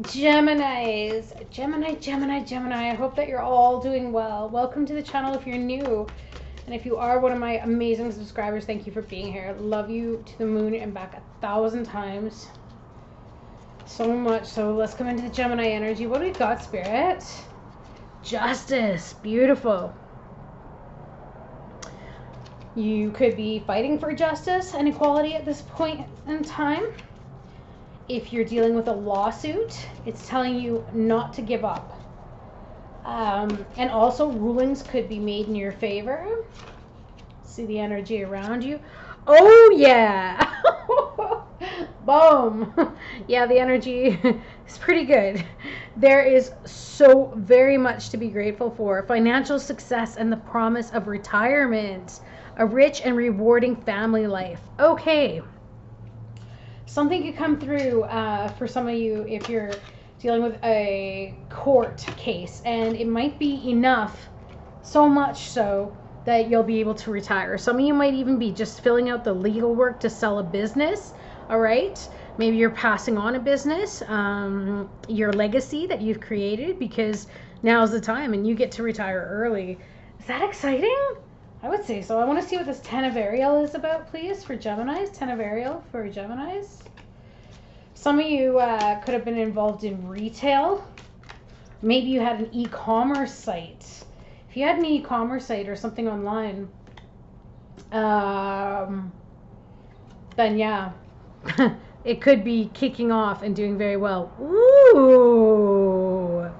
Geminis, Gemini. I hope that you're all doing well. Welcome to the channel if you're new. And if you are one of my amazing subscribers, thank you for being here. Love you to the moon and back 1,000 times. So much. So let's come into the Gemini energy. What do we got, Spirit? Justice. Beautiful. You could be fighting for justice and equality at this point in time. If you're dealing with a lawsuit, it's telling you not to give up. And also rulings could be made in your favor. See the energy around you. Oh yeah. Boom. Yeah, the energy is pretty good. There is so very much to be grateful for. Financial success and the promise of retirement. A rich and rewarding family life. Okay. Something could come through for some of you if you're dealing with a court case, and it might be enough, so much so, that you'll be able to retire. Some of you might even be just filling out the legal work to sell a business, all right? Maybe you're passing on a business, your legacy that you've created, because now's the time and you get to retire early. Is that exciting? I would say so. I want to see what this 10 of Ariel is about, please, for Geminis. 10 of Ariel for Geminis. Some of you could have been involved in retail. Maybe you had an e-commerce site. If you had an e-commerce site or something online, then yeah, it could be kicking off and doing very well. Ooh.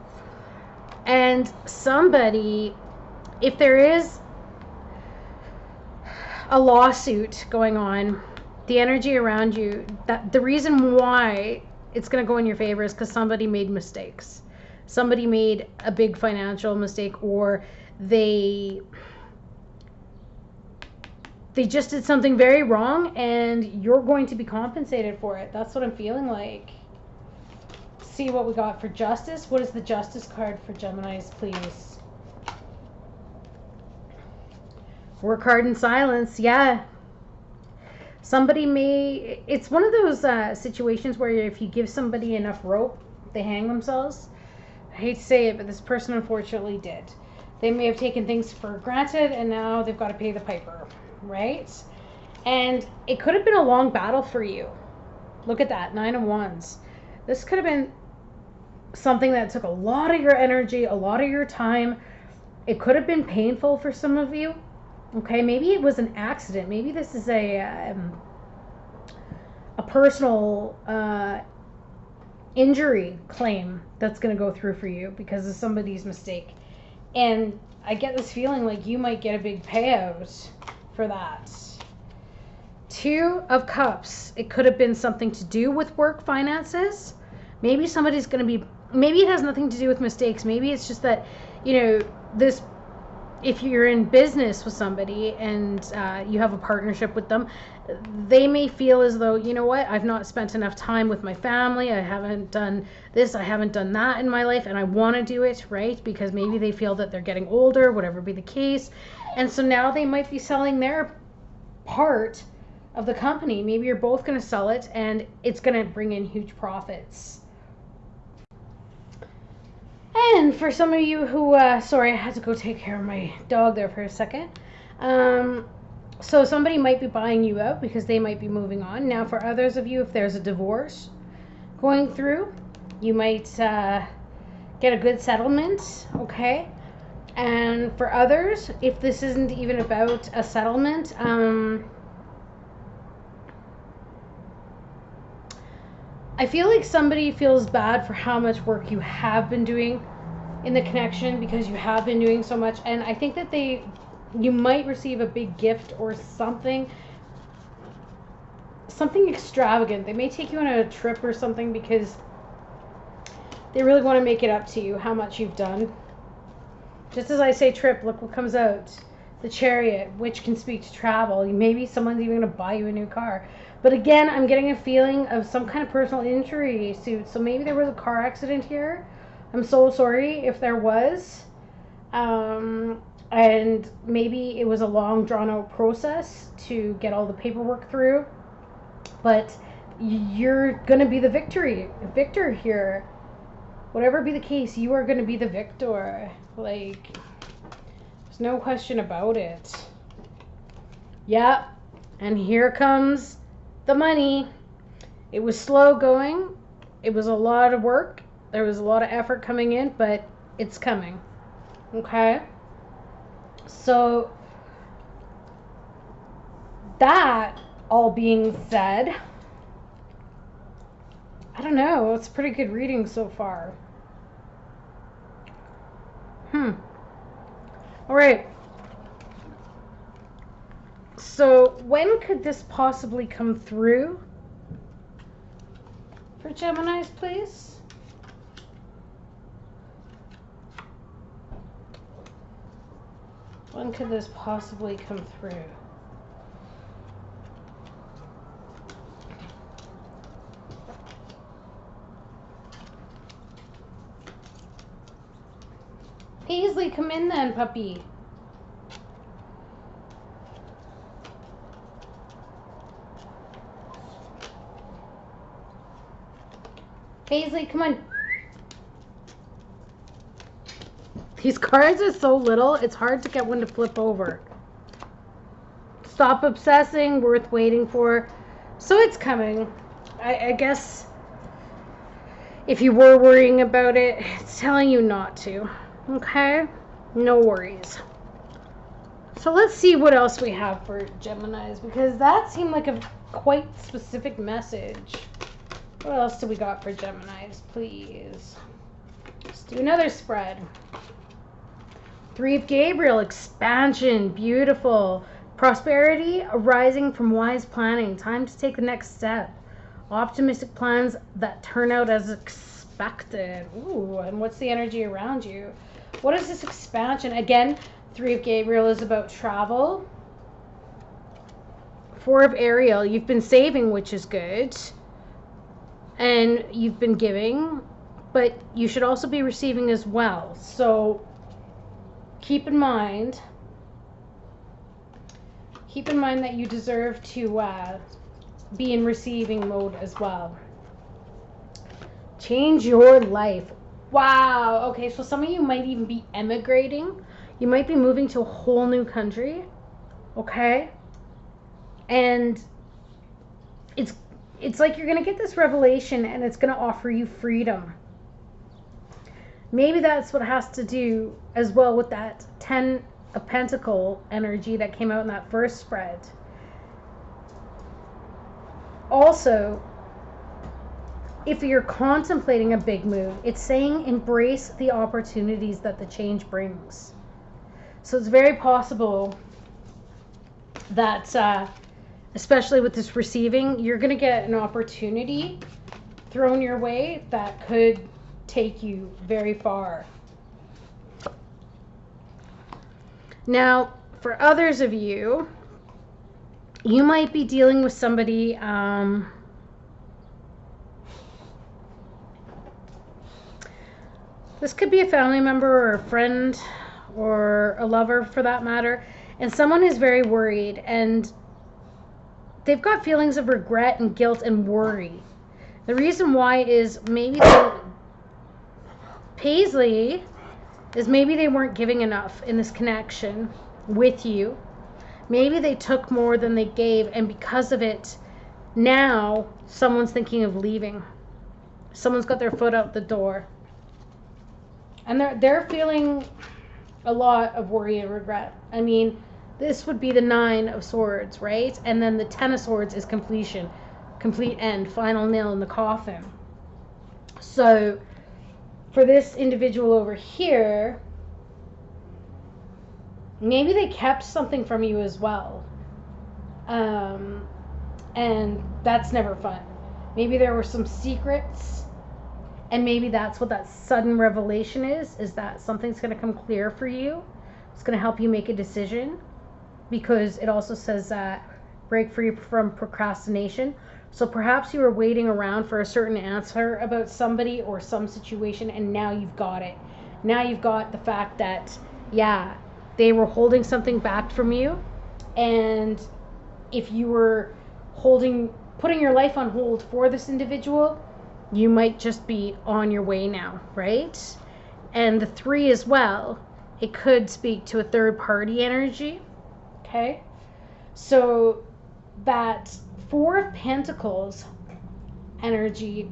And somebody, if there is a lawsuit going on, the energy around you, that the reason why it's going to go in your favor is because somebody made mistakes. Somebody made a big financial mistake, or they just did something very wrong, and you're going to be compensated for it. That's what I'm feeling like. See what we got for justice. What is the justice card for Geminis, please? Work hard in silence. Yeah. Somebody may, it's one of those situations where if you give somebody enough rope, they hang themselves. I hate to say it, but this person unfortunately did. They may have taken things for granted, and now they've got to pay the piper, right? And it could have been a long battle for you. Look at that, 9 of Wands. This could have been something that took a lot of your energy, a lot of your time. It could have been painful for some of you. Okay, maybe it was an accident. Maybe this is a personal injury claim that's going to go through for you because of somebody's mistake. And I get this feeling like you might get a big payout for that. 2 of Cups. It could have been something to do with work finances. Maybe somebody's going to be, maybe it has nothing to do with mistakes. Maybe it's just that, you know, this, if you're in business with somebody and you have a partnership with them, they may feel as though, you know what, I've not spent enough time with my family. I haven't done this. I haven't done that in my life, and I want to do it, right? Because maybe they feel that they're getting older, whatever be the case. And so now they might be selling their part of the company. Maybe you're both going to sell it, and it's going to bring in huge profits. And for some of you who, sorry, I had to go take care of my dog there for a second. So somebody might be buying you out because they might be moving on. Now for others of you, if there's a divorce going through, you might get a good settlement, okay? And for others, if this isn't even about a settlement, I feel like somebody feels bad for how much work you have been doing in the connection because you have been doing so much. And I think that you might receive a big gift or something extravagant. They may take you on a trip or something because they really want to make it up to you how much you've done. Just as I say trip, look what comes out. The Chariot, which can speak to travel. Maybe someone's even going to buy you a new car. But again, I'm getting a feeling of some kind of personal injury suit. So maybe there was a car accident here. I'm so sorry if there was. And maybe it was a long, drawn-out process to get all the paperwork through. But you're going to be the victor here. whatever be the case, you are going to be the victor. Like, there's no question about it. Yep. And here comes the money. It was slow going. It was a lot of work. There was a lot of effort coming in, but it's coming. Okay? So, that all being said, I don't know. It's a pretty good reading so far. All right. So, when could this possibly come through? For Geminis, please. When could this possibly come through? Paisley, come in then, puppy. Paisley, come on. These cards are so little, it's hard to get one to flip over. Stop obsessing, worth waiting for. So it's coming. I guess if you were worrying about it, it's telling you not to. Okay? No worries. So let's see what else we have for Geminis, because that seemed like a quite specific message. What else do we got for Geminis, please? Let's do another spread. Three of Gabriel, expansion, beautiful. Prosperity arising from wise planning. Time to take the next step. Optimistic plans that turn out as expected. Ooh, and what's the energy around you? What is this expansion? Again, Three of Gabriel is about travel. Four of Ariel, you've been saving, which is good. And you've been giving, but you should also be receiving as well. So keep in mind that you deserve to be in receiving mode as well. Change your life. Wow. Okay, so some of you might even be emigrating. You might be moving to a whole new country. Okay? And it's like you're going to get this revelation and it's going to offer you freedom. Maybe that's what has to do as well with that 10 of Pentacle energy that came out in that first spread. Also, if you're contemplating a big move, it's saying embrace the opportunities that the change brings. So it's very possible that especially with this receiving, you're going to get an opportunity thrown your way that could take you very far. Now, for others of you, you might be dealing with somebody this could be a family member or a friend or a lover for that matter, and someone is very worried and they've got feelings of regret and guilt and worry. The reason why is maybe Paisley is maybe they weren't giving enough in this connection with you. Maybe they took more than they gave, and because of it, now someone's thinking of leaving. Someone's got their foot out the door. And they're feeling a lot of worry and regret. I mean, this would be the 9 of Swords, right? And then the 10 of Swords is completion, complete end, final nail in the coffin. So for this individual over here, maybe they kept something from you as well. And that's never fun. Maybe there were some secrets, and maybe that's what that sudden revelation is that something's going to come clear for you. It's going to help you make a decision, because it also says break free from procrastination. So perhaps you were waiting around for a certain answer about somebody or some situation, and now you've got it. Now you've got the fact that, yeah, they were holding something back from you, and if you were putting your life on hold for this individual, You might just be on your way now, right? And the 3 as well, it could speak to a third party energy. Okay? So that 4 of Pentacles energy,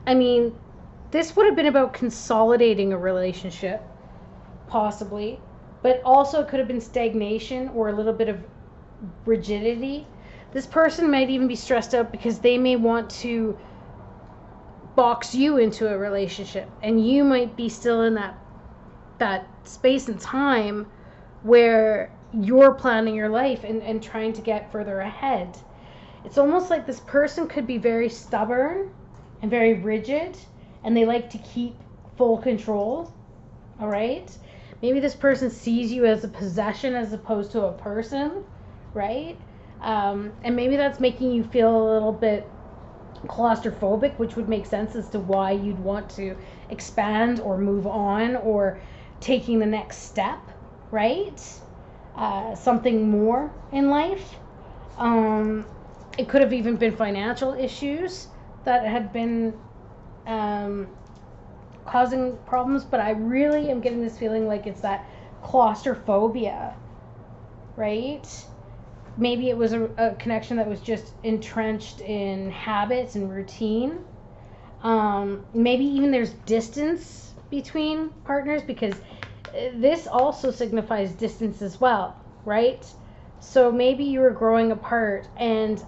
I mean, this would have been about consolidating a relationship, possibly, but also it could have been stagnation or a little bit of rigidity. This person might even be stressed out because they may want to box you into a relationship, and you might be still in that space and time where you're planning your life and trying to get further ahead. It's almost like this person could be very stubborn and very rigid, and they like to keep full control. All right? Maybe this person sees you as a possession as opposed to a person, right? And maybe that's making you feel a little bit claustrophobic, which would make sense as to why you'd want to expand or move on or taking the next step, right? Something more in life. It could have even been financial issues that had been causing problems, but I really am getting this feeling like it's that claustrophobia, right? Maybe it was a connection that was just entrenched in habits and routine. Maybe even there's distance between partners, because this also signifies distance as well, right? So maybe you were growing apart, and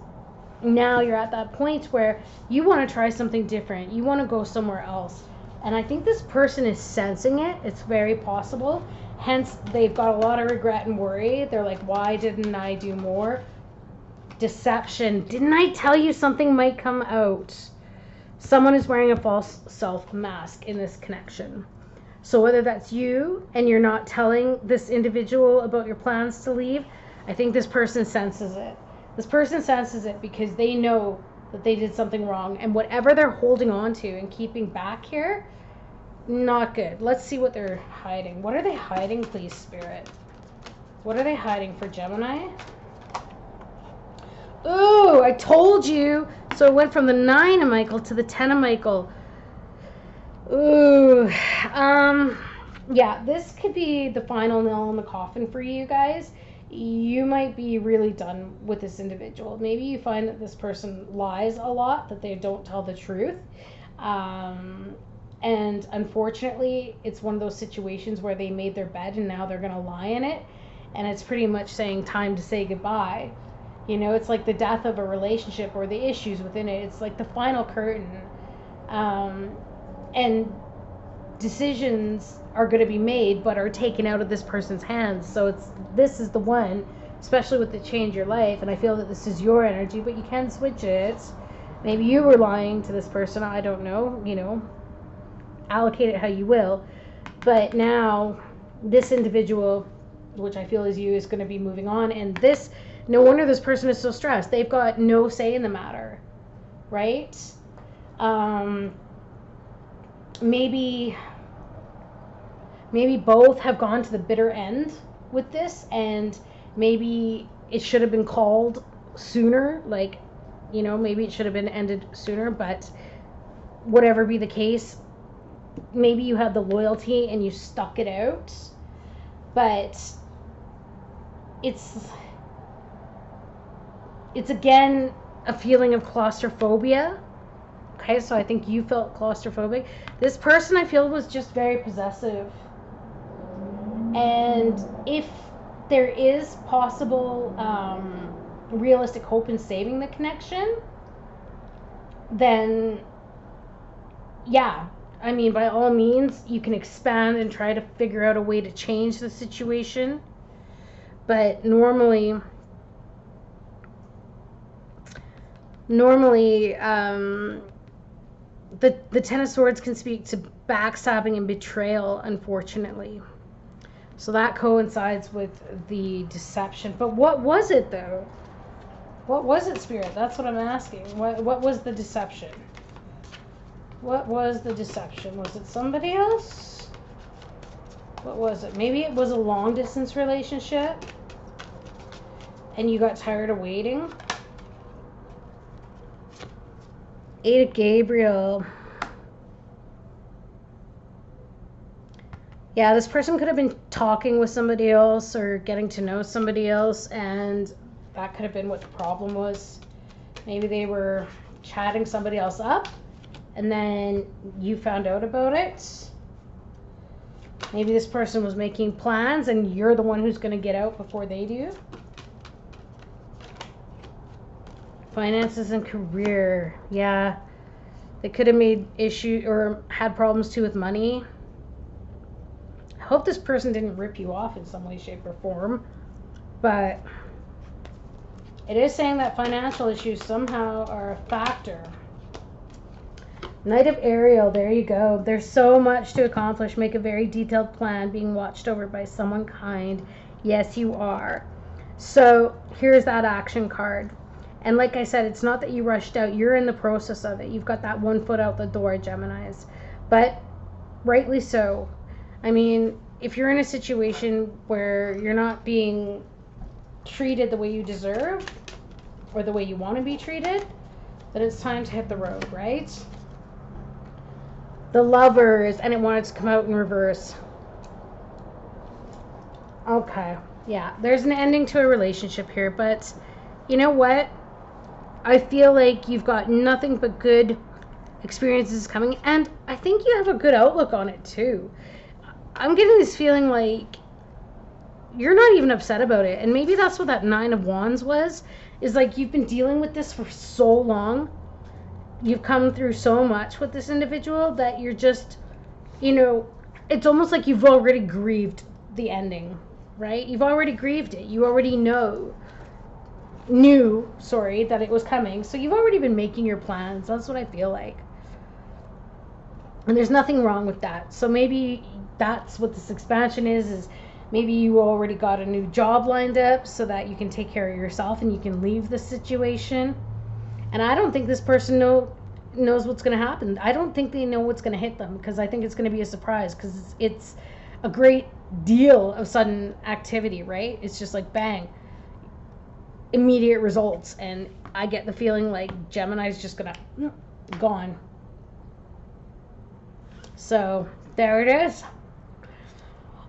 now you're at that point where you want to try something different. You want to go somewhere else. And I think this person is sensing it. It's very possible. Hence, they've got a lot of regret and worry. They're like, why didn't I do more? Deception. Didn't I tell you something might come out? Someone is wearing a false self mask in this connection. So whether that's you and you're not telling this individual about your plans to leave, I think this person senses it. This person senses it because they know that they did something wrong. And whatever they're holding on to and keeping back here, not good. Let's see what they're hiding. What are they hiding, please, Spirit? What are they hiding for Gemini? Ooh, I told you. So it went from the 9 of Michael to the 10 of Michael. Ooh. Yeah, this could be the final nail in the coffin for you guys. You might be really done with this individual. Maybe you find that this person lies a lot, that they don't tell the truth. And unfortunately, it's one of those situations where they made their bed and now they're going to lie in it. And it's pretty much saying time to say goodbye. You know, it's like the death of a relationship or the issues within it. It's like the final curtain. And decisions are going to be made but are taken out of this person's hands. So this is the one, especially with the change your life. And I feel that this is your energy, but you can switch it. Maybe you were lying to this person. I don't know, you know. Allocate it how you will, but now this individual, which I feel is you, is going to be moving on, and this, no wonder this person is so stressed. They've got no say in the matter, right? Maybe both have gone to the bitter end with this, and maybe it should have been called sooner, like, you know, maybe it should have been ended sooner, but whatever be the case, maybe you had the loyalty and you stuck it out, but it's again a feeling of claustrophobia. Okay, so I think you felt claustrophobic. This person, I feel, was just very possessive. And if there is possible realistic hope in saving the connection, then yeah, I mean, by all means, you can expand and try to figure out a way to change the situation. But normally, the 10 of Swords can speak to backstabbing and betrayal, unfortunately. So that coincides with the deception. But what was it, though? What was it, Spirit? That's what I'm asking. What was the deception? What was the deception? Was it somebody else? What was it? Maybe it was a long-distance relationship and you got tired of waiting. Eight of Gabriel. Yeah, this person could have been talking with somebody else or getting to know somebody else, and that could have been what the problem was. Maybe they were chatting somebody else up, and then you found out about it. Maybe this person was making plans, and you're the one who's going to get out before they do. Finances and career. Yeah, they could have made issue or had problems too with money. I hope this person didn't rip you off in some way, shape, or form. But it is saying that financial issues somehow are a factor. Knight of Ariel, there you go. There's so much to accomplish. Make a very detailed plan, being watched over by someone kind. Yes, you are. So here's that action card. And like I said, it's not that you rushed out. You're in the process of it. You've got that 1 foot out the door, Geminis. But rightly so. I mean, if you're in a situation where you're not being treated the way you deserve or the way you want to be treated, then it's time to hit the road, right? The Lovers, and it wanted to come out in reverse. Okay, yeah, there's an ending to a relationship here, but you know what? I feel like you've got nothing but good experiences coming, and I think you have a good outlook on it too. I'm getting this feeling like you're not even upset about it, and maybe that's what that 9 of Wands was, is like you've been dealing with this for so long. You've come through so much with this individual that you're just, you know, it's almost like you've already grieved the ending, right? You've already grieved it. You already knew that it was coming. So you've already been making your plans. That's what I feel like. And there's nothing wrong with that. So maybe that's what this expansion is maybe you already got a new job lined up so that you can take care of yourself and you can leave the situation. And I don't think this person knows what's going to happen. I don't think they know what's going to hit them, because I think it's going to be a surprise, because it's a great deal of sudden activity, right? It's just like bang, immediate results. And I get the feeling like Gemini's just going to gone. So there it is.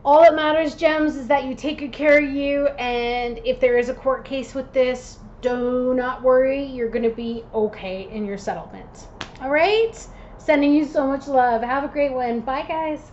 All that matters, Gems, is that you take good care of you, and if there is a court case with this, do not worry. You're going to be okay in your settlement. All right? Sending you so much love. Have a great one. Bye, guys.